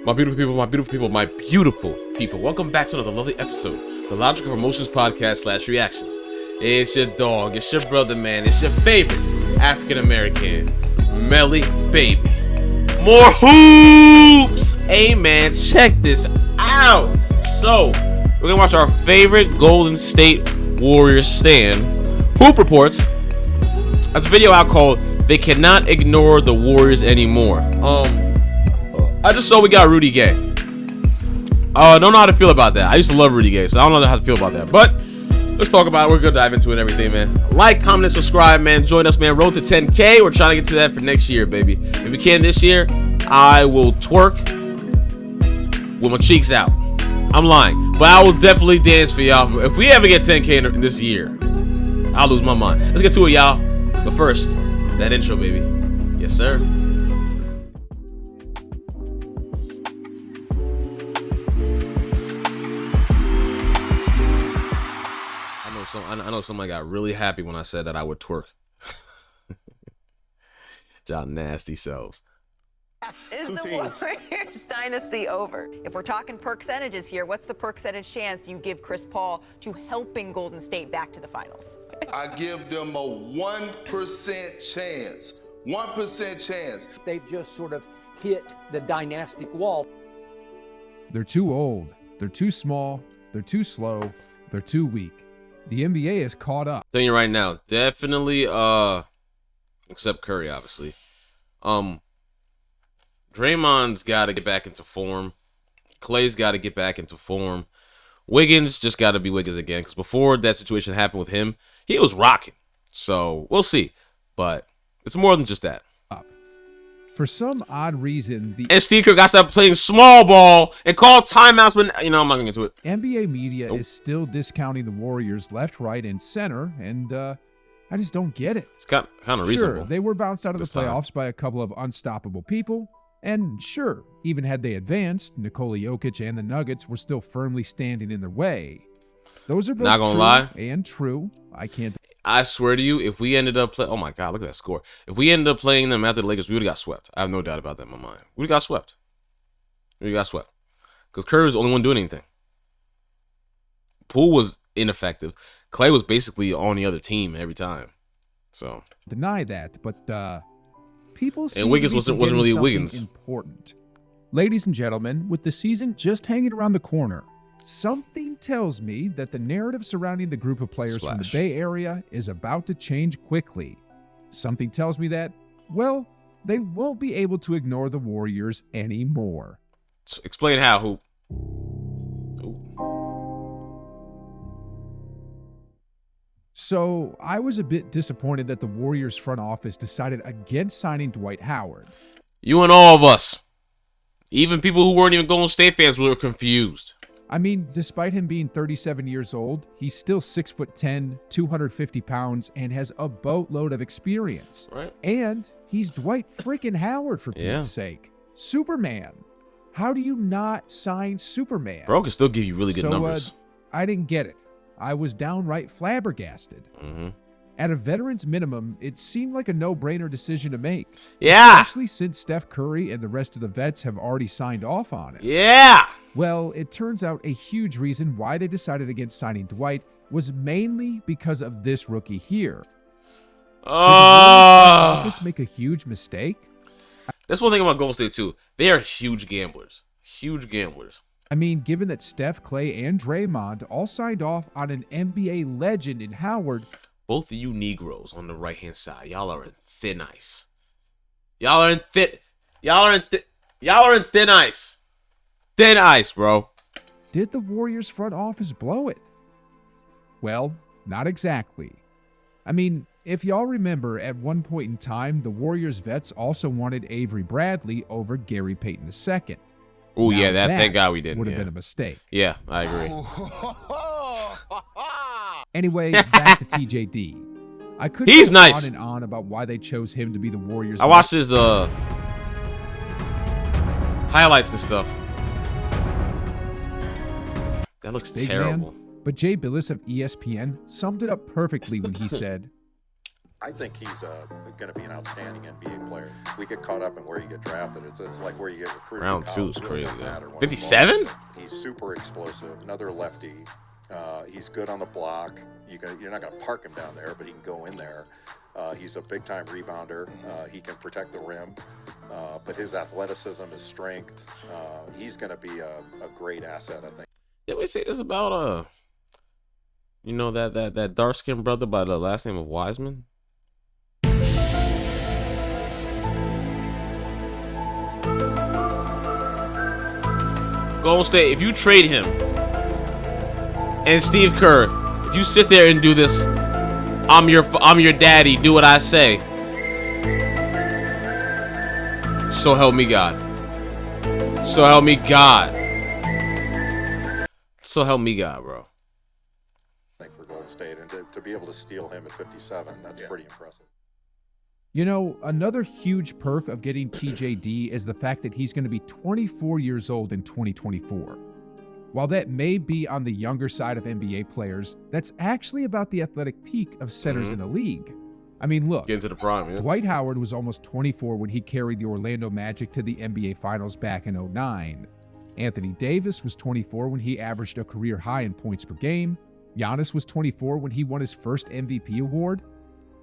My beautiful people, my beautiful people, my beautiful people. Welcome back to another lovely episode, the Logical Emotions Podcast / Reactions. It's your dog, it's your brother, man. It's your favorite African-American, Melly Baby. More hoops! Hey, man, check this out. So, we're going to watch our favorite Golden State Warriors stand, Hoop Reports. That's a video out called They Cannot Ignore the Warriors Anymore. I just saw we got Rudy Gay. I don't know how to feel about that. I used to love Rudy Gay, so I don't know how to feel about that. But let's talk about it. We're gonna dive into it and everything, man. Like, comment, and subscribe, man. Join us, man. Road to 10K. We're trying to get to that for next year, baby. If we can this year, I will twerk with my cheeks out. I'm lying, but I will definitely dance for y'all. If we ever get 10K in this year, I'll lose my mind. Let's get to it, y'all. But first, that intro, baby. Yes, sir. I know somebody got really happy when I said that I would twerk. Y'all nasty selves. Is the Warriors dynasty over? If we're talking percentages here, what's the percentage chance you give Chris Paul to helping Golden State back to the finals? I give them a 1% chance. 1% chance. They've just sort of hit the dynastic wall. They're too old. They're too small. They're too slow. They're too weak. The NBA is caught up. Telling you right now, definitely, except Curry, obviously. Draymond's got to get back into form. Klay's got to get back into form. Wiggins just got to be Wiggins again, because before that situation happened with him, he was rocking. So we'll see, but it's more than just that. For some odd reason, the And Steve Kerr got to stop playing small ball and call timeouts, but I'm not going to get into it. NBA media is still discounting the Warriors left, right, and center, and I just don't get it. It's kind of reasonable. Sure, they were bounced out of the this time. playoffs by a couple of unstoppable people, and sure, even had they advanced, Nikola Jokic and the Nuggets were still firmly standing in their way. Those are both Not gonna true lie. and true. I swear to you, if we ended up playing, oh my God, look at that score. If we ended up playing them after the Lakers, we would have got swept. I have no doubt about that in my mind. We would have got swept. Because Kerr was the only one doing anything. Poole was ineffective. Klay was basically on the other team every time. So deny that, but people seem and Wiggins to be wasn't forgetting really something Wiggins. Important. Ladies and gentlemen, with the season just hanging around the corner, something tells me that the narrative surrounding the group of players from the Bay Area is about to change quickly. Something tells me that, well, they won't be able to ignore the Warriors anymore. Explain how, Hoop. So, I was a bit disappointed that the Warriors front office decided against signing Dwight Howard. You and all of us. Even people who weren't even Golden State fans were confused. I mean, despite him being 37 years old, he's still 6'10", 250 pounds, and has a boatload of experience. Right. And he's Dwight freaking Howard, for Pete's sake. Superman. How do you not sign Superman? Bro can still give you really good numbers. I didn't get it. I was downright flabbergasted. At a veteran's minimum, it seemed like a no-brainer decision to make. Yeah. Especially since Steph Curry and the rest of the vets have already signed off on it. Yeah. Well, it turns out a huge reason why they decided against signing Dwight was mainly because of this rookie here. Did the office make a huge mistake? That's one thing about Golden State, too. They are huge gamblers. Huge gamblers. I mean, given that Steph, Klay, and Draymond all signed off on an NBA legend in Howard. Both of you Negroes on the right-hand side, y'all are in thin ice. Y'all are in thin ice. Thin ice, bro. Did the Warriors front office blow it? Well, not exactly. I mean, if y'all remember, at one point in time, the Warriors vets also wanted Avery Bradley over Gary Payton II. Oh yeah, thank God we didn't. Would have been a mistake. Yeah, I agree. Anyway, back to TJD. I couldn't He's go nice. on and on about why they chose him to be the Warriors. I watched his highlights and stuff. That looks Big terrible. Man, but Jay Billis of ESPN summed it up perfectly when he said, I think he's going to be an outstanding NBA player. We get caught up in where you get drafted. It's like where you get recruited. Round 2 is crazy. 57? He's super explosive. Another lefty. He's good on the block. You're not going to park him down there, but he can go in there. He's a big-time rebounder. He can protect the rim. But his athleticism, his strength, he's going to be a great asset, I think. Did we say this about that dark-skinned brother by the last name of Wiseman? Golden State, if you trade him and Steve Kerr, if you sit there and do this, I'm your daddy, do what I say. So help me God. So help me God. So help me God, bro. For Golden State, and to be able to steal him at 57, that's pretty impressive. You know, another huge perk of getting TJD is the fact that he's going to be 24 years old in 2024. While that may be on the younger side of NBA players, that's actually about the athletic peak of centers in the league. I mean, look, get into the prime, yeah. Dwight Howard was almost 24 when he carried the Orlando Magic to the NBA Finals back in 2009. Anthony Davis was 24 when he averaged a career high in points per game. Giannis was 24 when he won his first MVP award.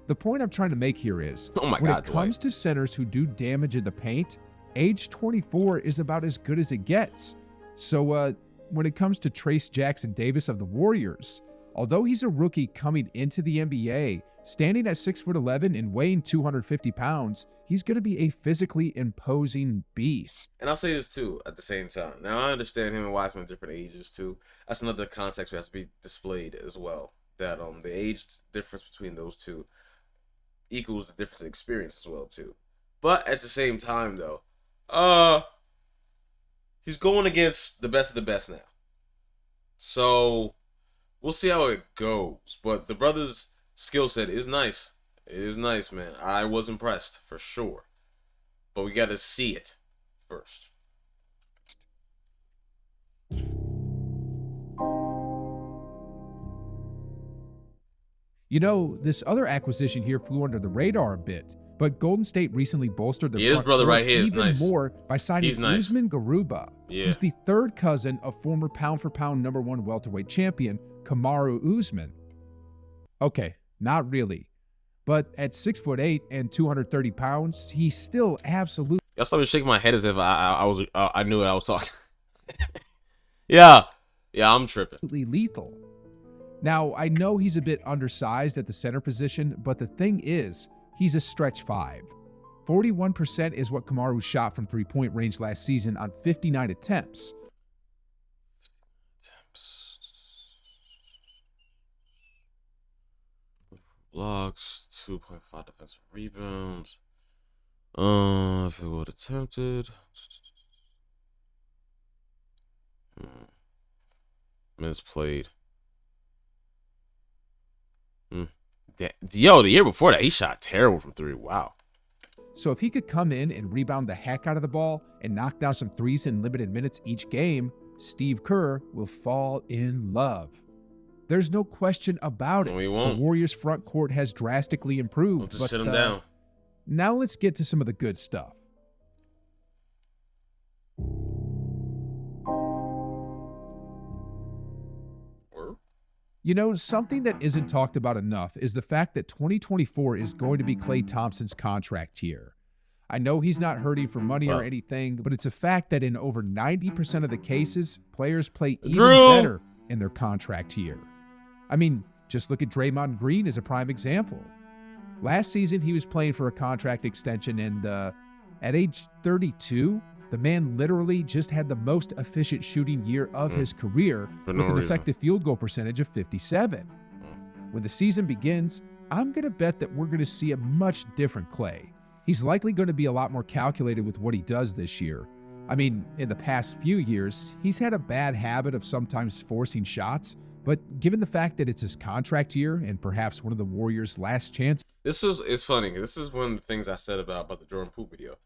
The point I'm trying to make here is, when it comes to centers who do damage in the paint, age 24 is about as good as it gets. So when it comes to Trace Jackson Davis of the Warriors, although he's a rookie coming into the NBA, standing at 6'11" and weighing 250 pounds, he's going to be a physically imposing beast. And I'll say this too at the same time. Now, I understand him and Wiseman different ages too. That's another context that has to be displayed as well. That the age difference between those two equals the difference in experience as well too. But at the same time though, he's going against the best of the best now. So we'll see how it goes. But the brother's skill set is nice. It is nice, man. I was impressed for sure. But we got to see it first. You know, this other acquisition here flew under the radar a bit, but Golden State recently bolstered their front brother court right here is even nice. more by signing Usman Garuba, who's the third cousin of former pound-for-pound #1 welterweight champion Kamaru Usman. Okay, not really. But at 6'8" and 230 pounds, he's still absolutely... Y'all saw me shaking my head as if I knew what I was talking. Yeah, I'm tripping. Lethal. Now, I know he's a bit undersized at the center position, but the thing is, he's a stretch 5. 41% is what Kamaru shot from three-point range last season on 59 attempts. Blocks, 2.5 defensive rebounds. If it would attempted. Minutes played. Yo, the year before that, he shot terrible from 3. Wow. So if he could come in and rebound the heck out of the ball and knock down some threes in limited minutes each game, Steve Kerr will fall in love. There's no question about it. No, he won't. The Warriors' front court has drastically improved. We'll just sit him down. Now let's get to some of the good stuff. You know, something that isn't talked about enough is the fact that 2024 is going to be Klay Thompson's contract year. I know he's not hurting for money or anything, but it's a fact that in over 90% of the cases, players play even better in their contract year. I mean, just look at Draymond Green as a prime example. Last season, he was playing for a contract extension, and at age 32, the man literally just had the most efficient shooting year of his career with an effective field goal percentage of 57. When the season begins, I'm going to bet that we're going to see a much different Klay. He's likely going to be a lot more calculated with what he does this year. I mean, in the past few years, he's had a bad habit of sometimes forcing shots, but given the fact that it's his contract year and perhaps one of the Warriors' last chances. It's funny. This is one of the things I said about the Jordan Poole video.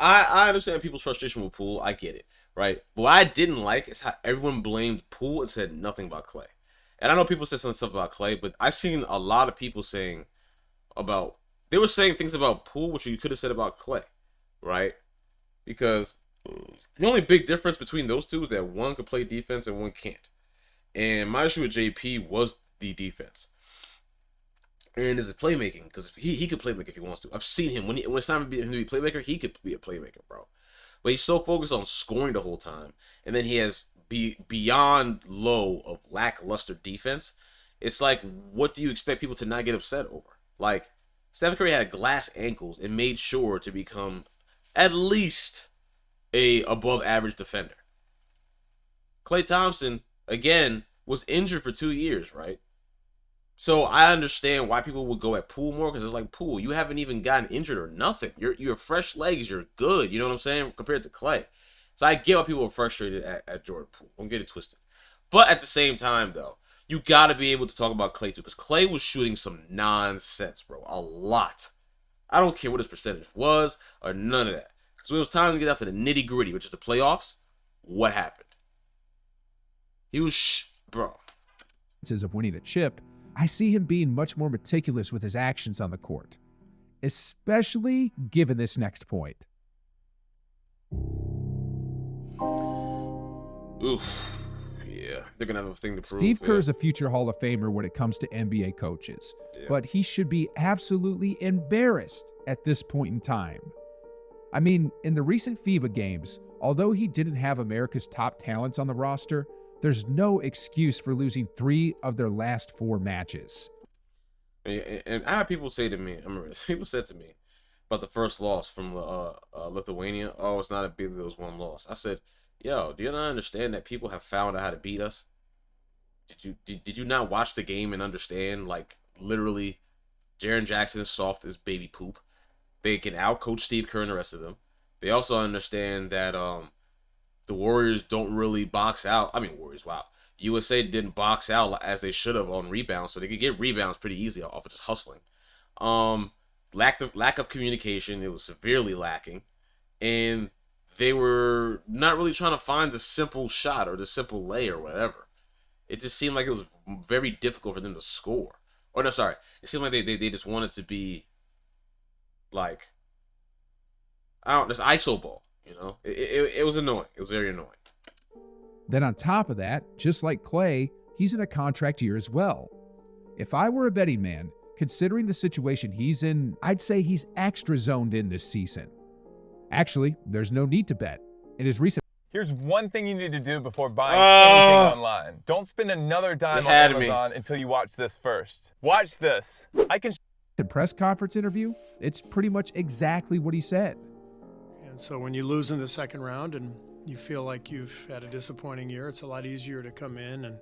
I understand people's frustration with Poole. I get it, right? But what I didn't like is how everyone blamed Poole and said nothing about Klay. And I know people said some stuff about Klay, but I've seen a lot of people saying about they were saying things about Poole, which you could have said about Klay, right? Because the only big difference between those two is that one could play defense and one can't. And my issue with JP was the defense. And is it playmaking? Because he could playmake if he wants to. I've seen him. When it's time to be a playmaker, he could be a playmaker, bro. But he's so focused on scoring the whole time. And then he has beyond low of lackluster defense. It's like, what do you expect people to not get upset over? Like, Stephen Curry had glass ankles and made sure to become at least a above average defender. Klay Thompson, again, was injured for 2 years, right? So I understand why people would go at Poole more, because it's like, Poole, you haven't even gotten injured or nothing. You're fresh legs, you're good, you know what I'm saying, compared to Klay. So I get why people are frustrated at Jordan Poole. Don't get it twisted. But at the same time, though, you got to be able to talk about Klay, too, because Klay was shooting some nonsense, bro. A lot. I don't care what his percentage was or none of that. Because when it was time to get out to the nitty-gritty, which is the playoffs, what happened? He was, bro. Of winning a chip, I see him being much more meticulous with his actions on the court, especially given this next point. Oof. Yeah, they're going to have a thing to prove. Steve Kerr is a future Hall of Famer when it comes to NBA coaches, but he should be absolutely embarrassed at this point in time. I mean, in the recent FIBA games, although he didn't have America's top talents on the roster, there's no excuse for losing 3 of their last 4 matches. And I had people say to me, I remember people said to me about the first loss from Lithuania, oh, it's not a big deal, it was one loss. I said, yo, do you not understand that people have found out how to beat us? Did you not watch the game and understand, like, literally, Jaren Jackson is soft as baby poop. They can outcoach Steve Kerr and the rest of them. They also understand that the Warriors don't really box out. I mean, Warriors, wow. USA didn't box out as they should have on rebounds, so they could get rebounds pretty easy off of just hustling. Lack of communication, it was severely lacking. And they were not really trying to find the simple shot or the simple lay or whatever. It just seemed like it was very difficult for them to score. Or no, sorry. It seemed like they just wanted to be like, this ISO ball, you know? It was annoying. It was very annoying. Then on top of that, just like Klay, he's in a contract year as well. If I were a betting man, considering the situation he's in, I'd say he's extra zoned in this season. Actually, there's no need to bet. In his recent... Here's one thing you need to do before buying anything online. Don't spend another dime on Amazon until you watch this first. Watch this. Press conference interview, it's pretty much exactly what he said. And so when you lose in the second round and you feel like you've had a disappointing year, it's a lot easier to come in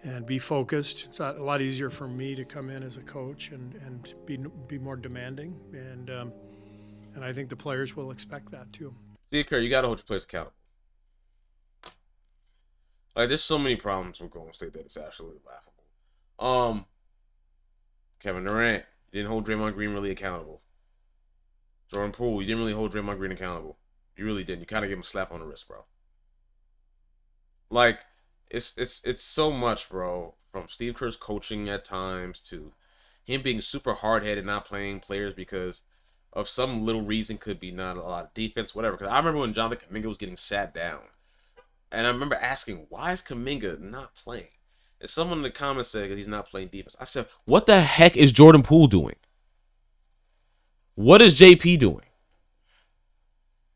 and be focused. It's a lot easier for me to come in as a coach and be more demanding. And I think the players will expect that too. Steve Kerr, you got to hold your players accountable. Like, there's so many problems with Golden State that it's absolutely laughable. Kevin Durant, you didn't hold Draymond Green really accountable. Jordan Poole, you didn't really hold Draymond Green accountable. You really didn't. You kind of gave him a slap on the wrist, bro. Like, it's so much, bro. From Steve Kerr's coaching at times to him being super hard-headed, not playing players because of some little reason, could be not a lot of defense, whatever. Because I remember when Jonathan Kuminga was getting sat down. And I remember asking, why is Kuminga not playing? And someone in the comments said because he's not playing defense. I said, what the heck is Jordan Poole doing? What is JP doing?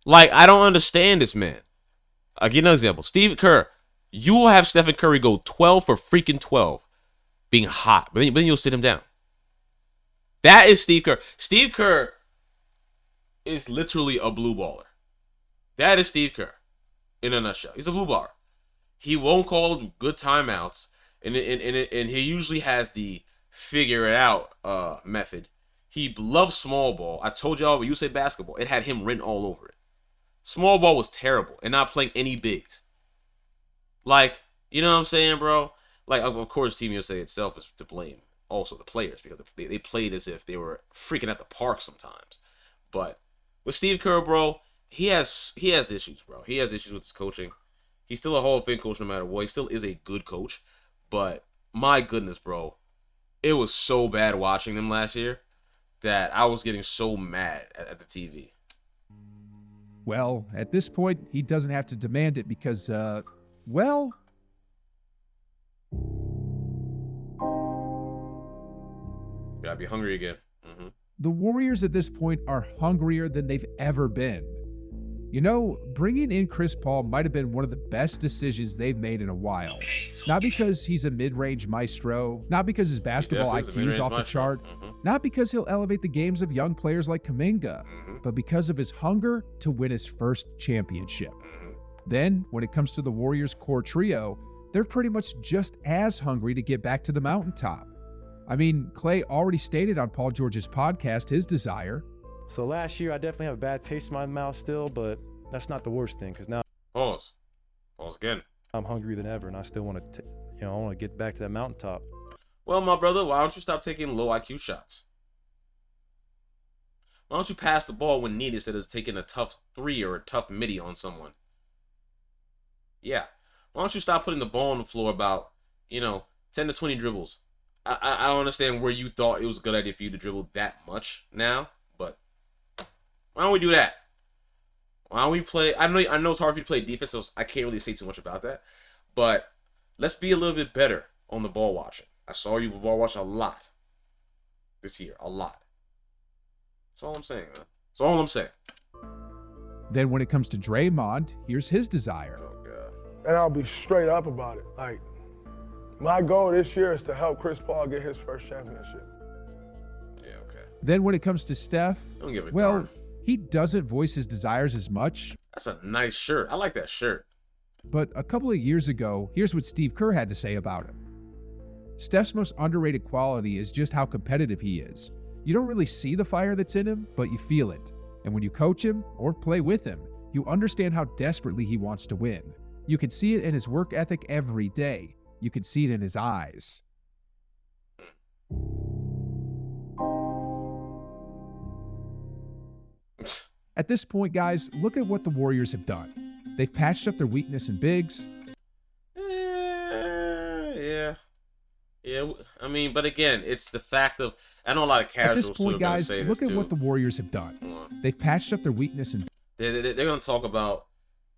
Like, I don't understand this, man. I'll give you an example. Steve Kerr, you will have Stephen Curry go 12 for freaking 12 being hot. But then you'll sit him down. That is Steve Kerr. Steve Kerr is literally a blue baller. That is Steve Kerr in a nutshell. He's a blue baller. He won't call good timeouts. And he usually has the figure it out method. He loves small ball. I told y'all when you say basketball, it had him written all over it. Small ball was terrible and not playing any bigs. Like, you know what I'm saying, bro? Like, of course, Team USA itself is to blame. Also the players, because they played as if they were freaking at the park sometimes. But with Steve Kerr, bro, he has issues, bro. He has issues with his coaching. He's still a Hall of Fame coach no matter what. He still is a good coach. But my goodness, bro, it was so bad watching them last year. that I was getting so mad at the TV. Well, at this point, he doesn't have to demand it because, well... Gotta be hungry again. Mm-hmm. The Warriors at this point are hungrier than they've ever been. You know, bringing in Chris Paul might have been one of the best decisions they've made in a while. Not because he's a mid-range maestro, not because his basketball IQ is off the chart, not because he'll elevate the games of young players like Kuminga, but because of his hunger to win his first championship. Then, when it comes to the Warriors' core trio, they're pretty much just as hungry to get back to the mountaintop. I mean, Klay already stated on Paul George's podcast his desire. So last year, I definitely have a bad taste in my mouth still, but that's not the worst thing because now Pause again. I'm hungrier than ever, and I still want to, I want to get back to that mountaintop. Well, my brother, why don't you stop taking low IQ shots? Why don't you pass the ball when needed instead of taking a tough three or a tough midi on someone? Yeah. Why don't you stop putting the ball on the floor about, 10 to 20 dribbles? I don't understand where you thought it was a good idea for you to dribble that much now, but why don't we do that? Why don't we play? I know it's hard for you to play defense, so I can't really say too much about that. But let's be a little bit better on the ball watching. I saw you ball watch a lot this year, a lot. That's all I'm saying, man. That's all I'm saying. Then when it comes to Draymond, here's his desire. Oh, God. And I'll be straight up about it. Like, my goal this year is to help Chris Paul get his first championship. Yeah, okay. Then when it comes to Steph, Don't give a well, darn. he doesn't voice his desires as much. That's a nice shirt. I like that shirt. But a couple of years ago, here's what Steve Kerr had to say about him. Steph's most underrated quality is just how competitive he is. You don't really see the fire that's in him, but you feel it. And when you coach him or play with him, you understand how desperately he wants to win. You can see it in his work ethic every day. You can see it in his eyes. At this point, guys, look at what the Warriors have done. They've patched up their weakness in bigs. Yeah. I mean, but again, it's the fact of, I know a lot of casuals. At this point, guys, look at what the Warriors have done. They've patched up their weakness in. They're going to talk about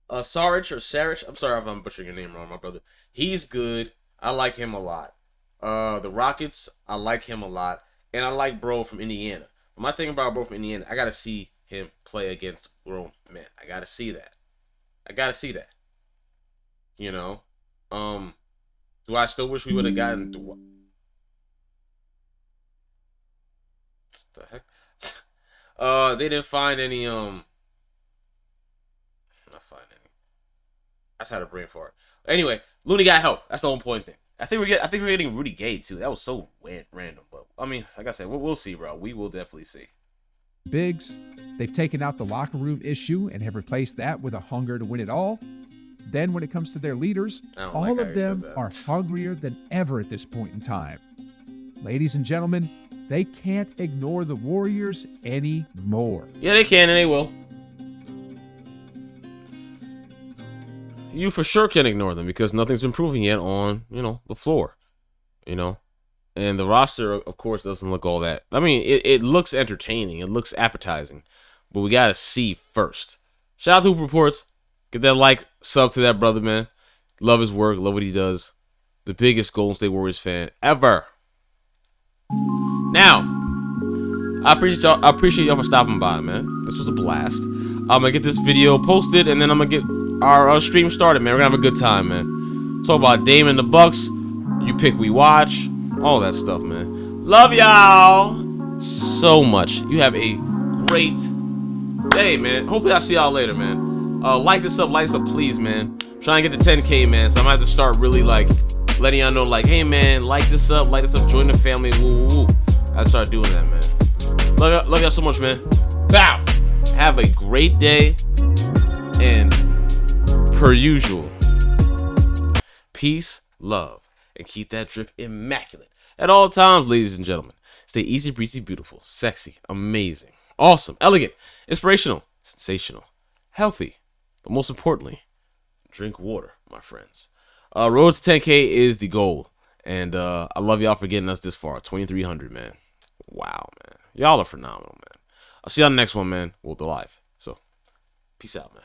Saric or Saric. I'm sorry if I'm butchering your name wrong, my brother. He's good. I like him a lot. The Rockets, I like him a lot. And I like Bro from Indiana. But my thing about Bro from Indiana, I got to see him play against grown men. I got to see that. Do I still wish we would have gotten... What the heck? They didn't find any... Not find any. I just had a brain fart. Anyway, Looney got help. That's the whole point thing. I think we're getting Rudy Gay too. That was so random, but I mean, like I said, we'll see, bro. We will definitely see. Bigs, they've taken out the locker room issue and have replaced that with a hunger to win it all. Then when it comes to their leaders, all of them are hungrier than ever at this point in time. Ladies and gentlemen, they can't ignore the Warriors anymore. Yeah, they can and they will. You for sure can't ignore them because nothing's been proven yet on, the floor, and the roster, of course, doesn't look all that. I mean, it looks entertaining. It looks appetizing, but we got to see first. Shout out to HoopReports. Get that like, sub to that brother, man. Love his work. Love what he does. The biggest Golden State Warriors fan ever. Now, I appreciate y'all for stopping by, man. This was a blast. I'm going to get this video posted, and then I'm going to get our stream started, man. We're going to have a good time, man. Talk about Dame and the Bucks. You pick, we watch. All that stuff, man. Love y'all so much. You have a great day, man. Hopefully I'll see y'all later, man. Like this up, please, man. Trying to get to 10K, man. So I'm going to have to start really, letting y'all know, hey, man, like this up, join the family. Woo, woo, woo. I start doing that, man. Love y'all so much, man. Bow. Have a great day. And per usual, peace, love, and keep that drip immaculate at all times, ladies and gentlemen. Stay easy, breezy, beautiful, sexy, amazing, awesome, elegant, inspirational, sensational, healthy, but most importantly, drink water, my friends. Road to 10K is the goal, and I love y'all for getting us this far. 2,300, man. Wow, man. Y'all are phenomenal, man. I'll see you on the next one, man. We'll be live. So, peace out, man.